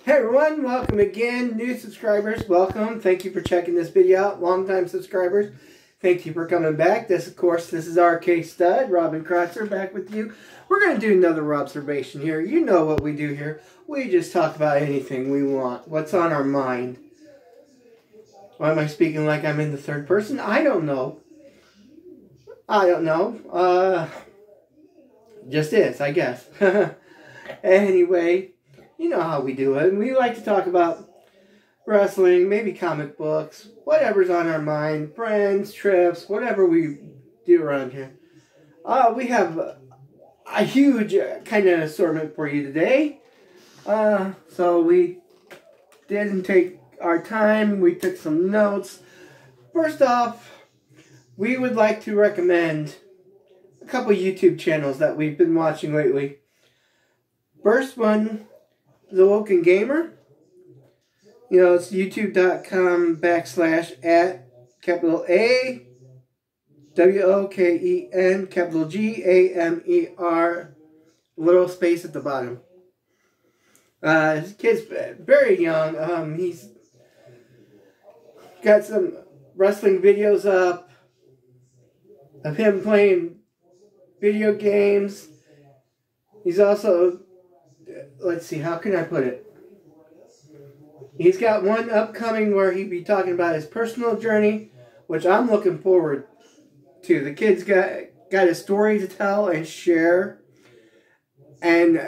Hey everyone, welcome again. New subscribers, welcome. Thank you for checking this video out. Longtime subscribers, thank you for coming back. This is RK Stud, Robin Kratzer, back with you. We're going to do another Robservation here. You know what we do here. We just talk about anything we want. What's on our mind. Why am I speaking like I'm in the third person? I don't know. Just is, I guess. Anyway, you know how we do it. We like to talk about wrestling, maybe comic books, whatever's on our mind, friends, trips, whatever we do around here. We have a huge kind of assortment for you today. So we didn't take our time. We took some notes. First off, we would like to recommend a couple YouTube channels that we've been watching lately. First one, The Woken Gamer. You know, it's youtube.com/@WOKEN, little space at the bottom. This kid's very young. He's got some wrestling videos up of him playing video games. He's also, let's see, how can I put it? He's got one upcoming where he'd be talking about his personal journey, which I'm looking forward to. The kid's got a story to tell and share. And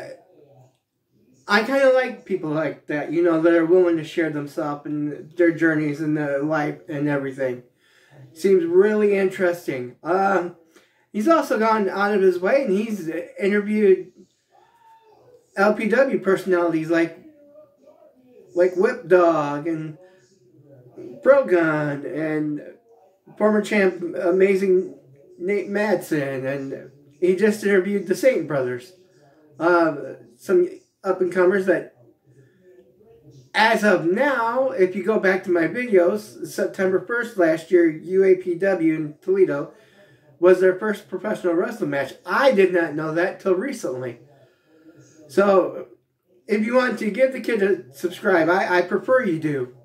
I kind of like people like that, you know, that are willing to share themselves and their journeys and their life and everything. Seems really interesting. He's also gone out of his way and he's interviewed LPW personalities like Whip Dog and Pro Gun and former champ Amazing Nate Madsen, and he just interviewed the Saint Brothers. Some up-and-comers that, as of now, if you go back to my videos, September 1st last year, UAPW in Toledo was their first professional wrestling match. I did not know that till recently. So, if you want to give the kid a subscribe, I prefer you do.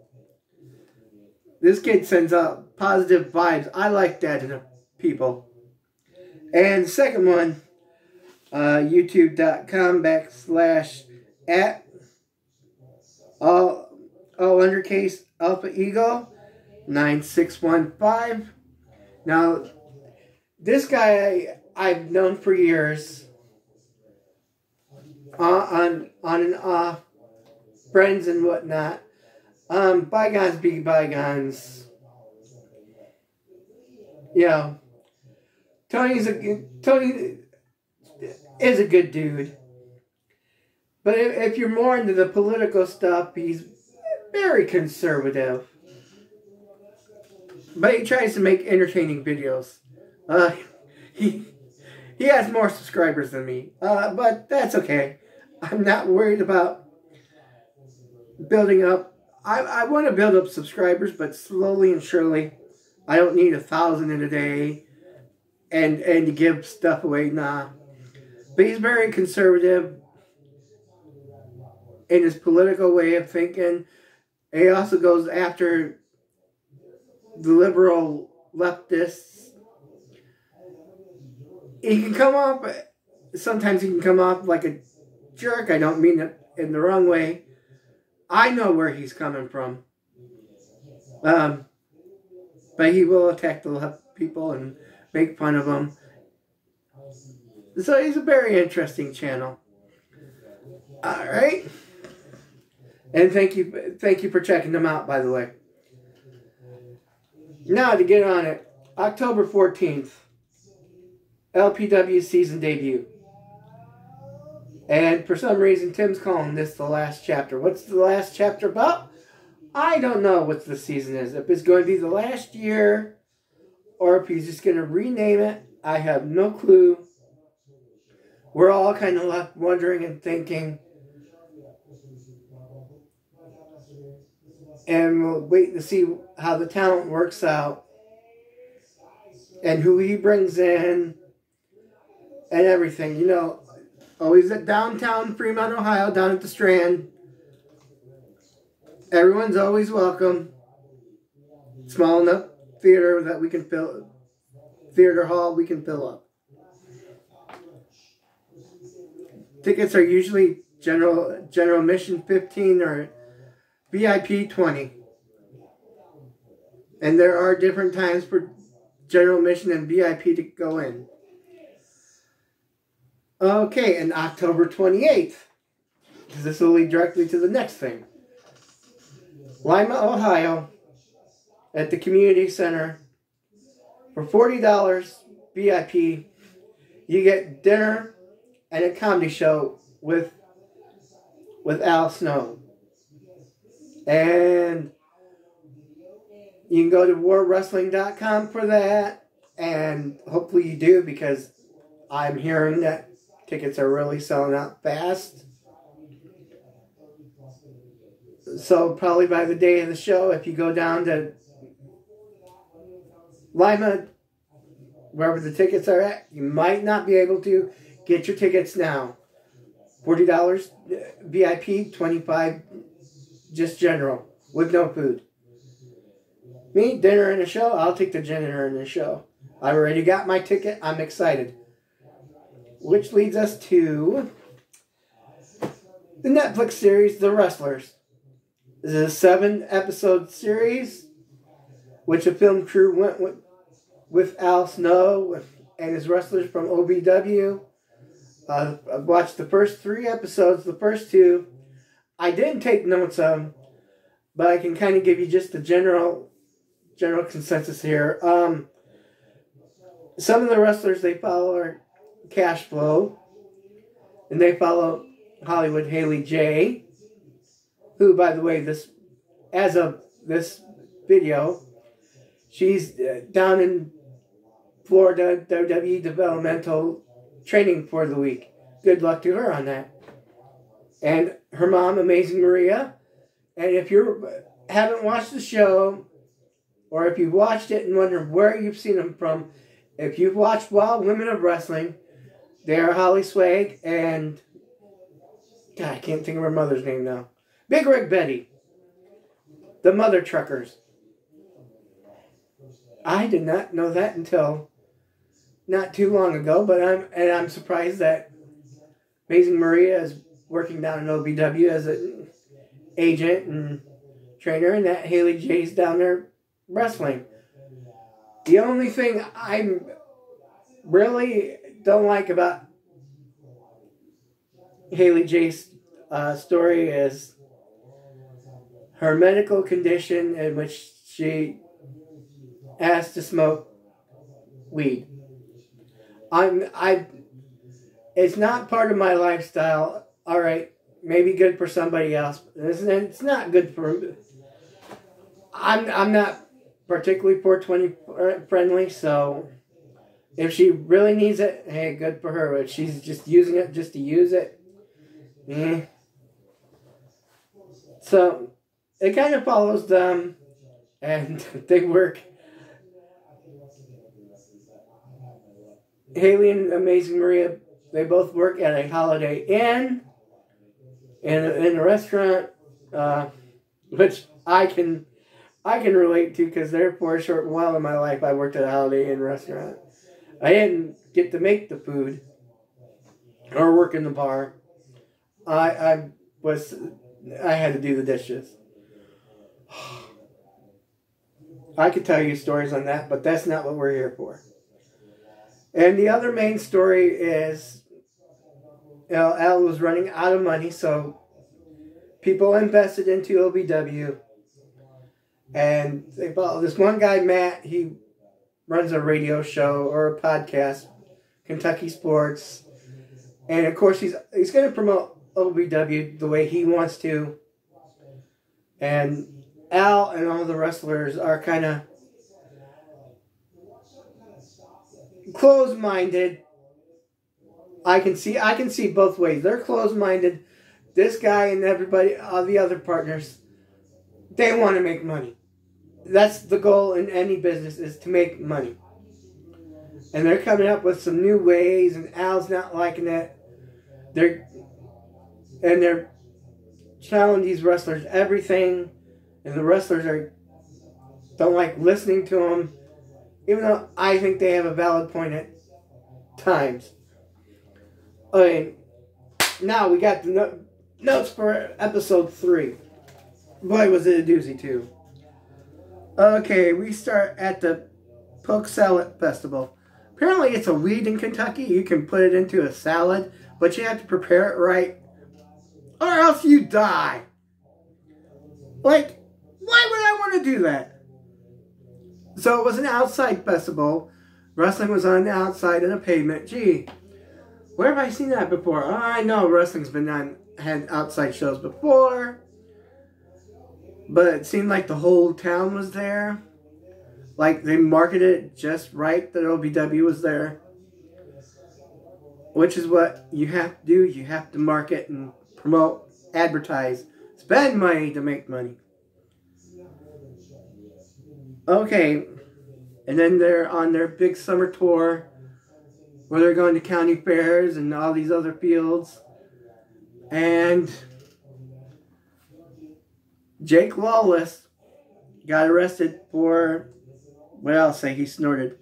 This kid sends out positive vibes. I like that in people. And the second one, youtube.com/@all_alpha ego 9615. Now, this guy I've known for years. On and off, friends and whatnot. Bygones be bygones. You know, Tony is a good dude. But if you're more into the political stuff, he's very conservative. But he tries to make entertaining videos. He has more subscribers than me. But that's okay. I'm not worried about building up. I want to build up subscribers, but slowly and surely. I don't need 1,000 in a day and to give stuff away. Nah. But he's very conservative in his political way of thinking. He also goes after the liberal leftists. He can come off, sometimes he can come off like a jerk. I don't mean it in the wrong way. I know where he's coming from. But he will attack the left people and make fun of them. So he's a very interesting channel. Alright. And thank you for checking them out, by the way. Now to get on it. October 14th. LPW season debut. And for some reason, Tim's calling this the last chapter. What's the last chapter about? I don't know what the season is. If it's going to be the last year, or if he's just going to rename it, I have no clue. We're all kind of left wondering and thinking. And we'll wait to see how the talent works out. And who he brings in. And everything, you know. Always at downtown Fremont, Ohio, down at the Strand. Everyone's always welcome. Small enough theater that we can fill, theater hall we can fill up. Tickets are usually general admission 15 or VIP 20. And there are different times for general admission and VIP to go in. Okay, and October 28th, because this will lead directly to the next thing. Lima, Ohio, at the community center, for $40 VIP, you get dinner and a comedy show with Al Snow. And you can go to warwrestling.com for that, and hopefully you do, because I'm hearing that tickets are really selling out fast. So probably by the day of the show, if you go down to Lima, wherever the tickets are at, you might not be able to get your tickets now. $40 VIP, $25 just general, with no food. Me, dinner and a show, I'll take the dinner and the show. I've already got my ticket, I'm excited. Which leads us to the Netflix series, The Wrestlers. This is a 7-episode series, which a film crew went with Al Snow and his wrestlers from OVW. I've watched the first 3 episodes, the first 2. I didn't take notes of them, but I can kind of give you just the general consensus here. Some of the wrestlers they follow are Cash Flow, and they follow Hollywood Haley J, who, by the way, as of this video, she's down in Florida, WWE developmental training for the week. Good luck to her on that. And her mom, Amazing Maria. And if you haven't watched the show, or if you've watched it and wonder where you've seen them from, if you've watched Wild Women of Wrestling, they are Holly Swag and, God, I can't think of her mother's name now. Big Rig Betty. The Mother Truckers. I did not know that until not too long ago, but I'm surprised that Amazing Maria is working down in OVW as an agent and trainer, and that Haley J's down there wrestling. The only thing I really don't like about Haley J's story is her medical condition in which she has to smoke weed. It's not part of my lifestyle. All right, maybe good for somebody else. It's not good for me. I'm not particularly 420 friendly, so if she really needs it, hey, good for her. But she's just using it just to use it. So it kind of follows them, and they work. Haley and Amazing Maria, they both work at a Holiday Inn in a restaurant, which I can relate to, because there for a short while in my life I worked at a Holiday Inn restaurant. I didn't get to make the food or work in the bar. I had to do the dishes. I could tell you stories on that, but that's not what we're here for. And the other main story is, Al was running out of money, so people invested into OVW. And they followed this one guy, Matt. He runs a radio show or a podcast, Kentucky Sports. And of course, he's going to promote OVW the way he wants to. And Al and all the wrestlers are kind of closed-minded. I can see both ways. They're closed-minded. This guy and everybody, all the other partners, they want to make money. That's the goal in any business, is to make money. And they're coming up with some new ways, and Al's not liking it. They're telling these wrestlers everything and the wrestlers don't like listening to them, even though I think they have a valid point at times. Okay, now we got the notes for episode 3. Boy, was it a doozy too. Okay, we start at the Poke Salad Festival. Apparently it's a weed in Kentucky. You can put it into a salad, but you have to prepare it right, or else you die. Like, why would I want to do that? So it was an outside festival. Wrestling was on the outside of the pavement. Gee, where have I seen that before? Oh, I know wrestling's had outside shows before, but it seemed like the whole town was there. Like, they marketed it just right that LPW was there. Which is what you have to do. You have to market and promote, advertise, spend money to make money. Okay, and then they're on their big summer tour where they're going to county fairs and all these other fields. And Jake Lawless got arrested for, what I'll say, he snorted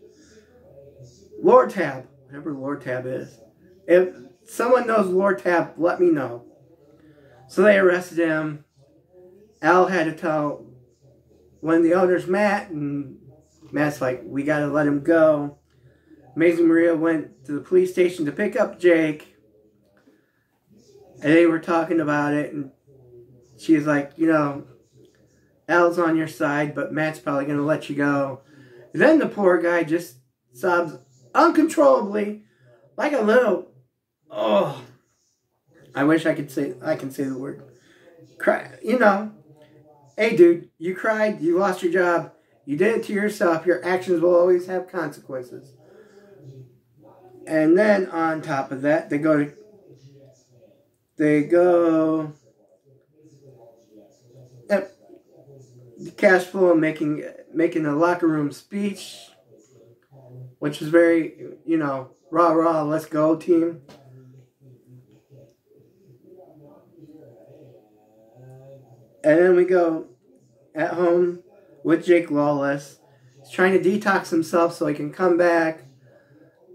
Lortab, whatever Lortab is. If someone knows Lortab, let me know. So they arrested him. Al had to tell one of the owners, Matt, and Matt's like, we gotta let him go. Amazing Maria went to the police station to pick up Jake, and they were talking about it, and she's like, you know, Al's on your side, but Matt's probably gonna let you go. And then the poor guy just sobs uncontrollably, like a little, oh, I wish I can say the word, cry, you know. Hey dude, you cried, you lost your job, you did it to yourself, your actions will always have consequences. And then on top of that, they go cash flow, making a locker room speech, which is very, you know, rah, let's go team. And then we go at home with Jake Lawless. He's trying to detox himself so he can come back.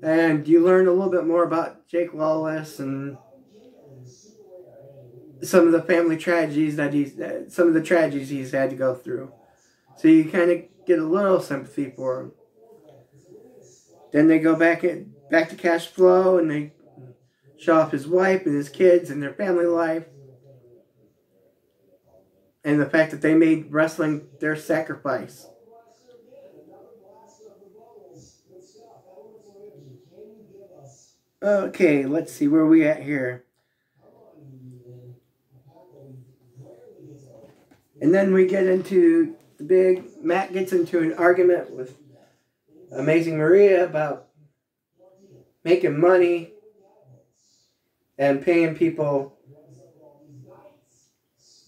And you learn a little bit more about Jake Lawless and some of the family tragedies some of the tragedies he's had to go through. So you kind of get a little sympathy for him. Then they go back to cash flow, and they show off his wife and his kids and their family life. And the fact that they made wrestling their sacrifice. Okay, let's see where we at here. And then we get into Matt gets into an argument with Amazing Maria about making money and paying people.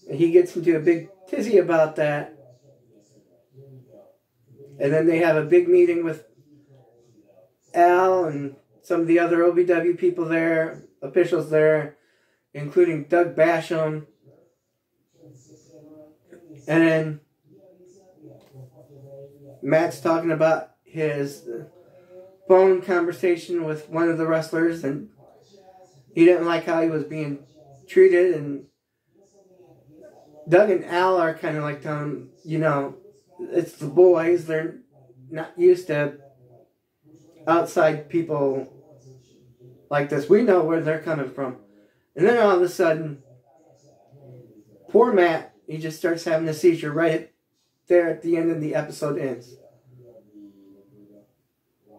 He gets into a big tizzy about that. And then they have a big meeting with Al and some of the other LPW people there, officials there, including Doug Basham. And then Matt's talking about his phone conversation with one of the wrestlers, and he didn't like how he was being treated, and Doug and Al are kind of like telling him, you know, it's the boys, they're not used to outside people like this. We know where they're coming from. And then all of a sudden, poor Matt, he just starts having a seizure right there at the end of the episode ends.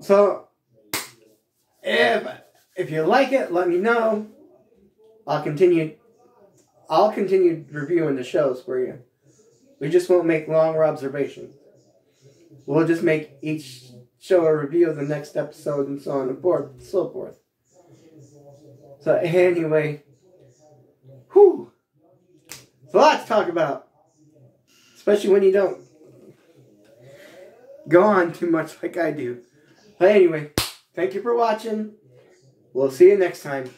So, if you like it, let me know. I'll continue reviewing the shows for you. We just won't make long observations. We'll just make each show a review of the next episode and so on and so forth. So anyway, it's a lot to talk about. Especially when you don't go on too much like I do. But anyway, thank you for watching. We'll see you next time.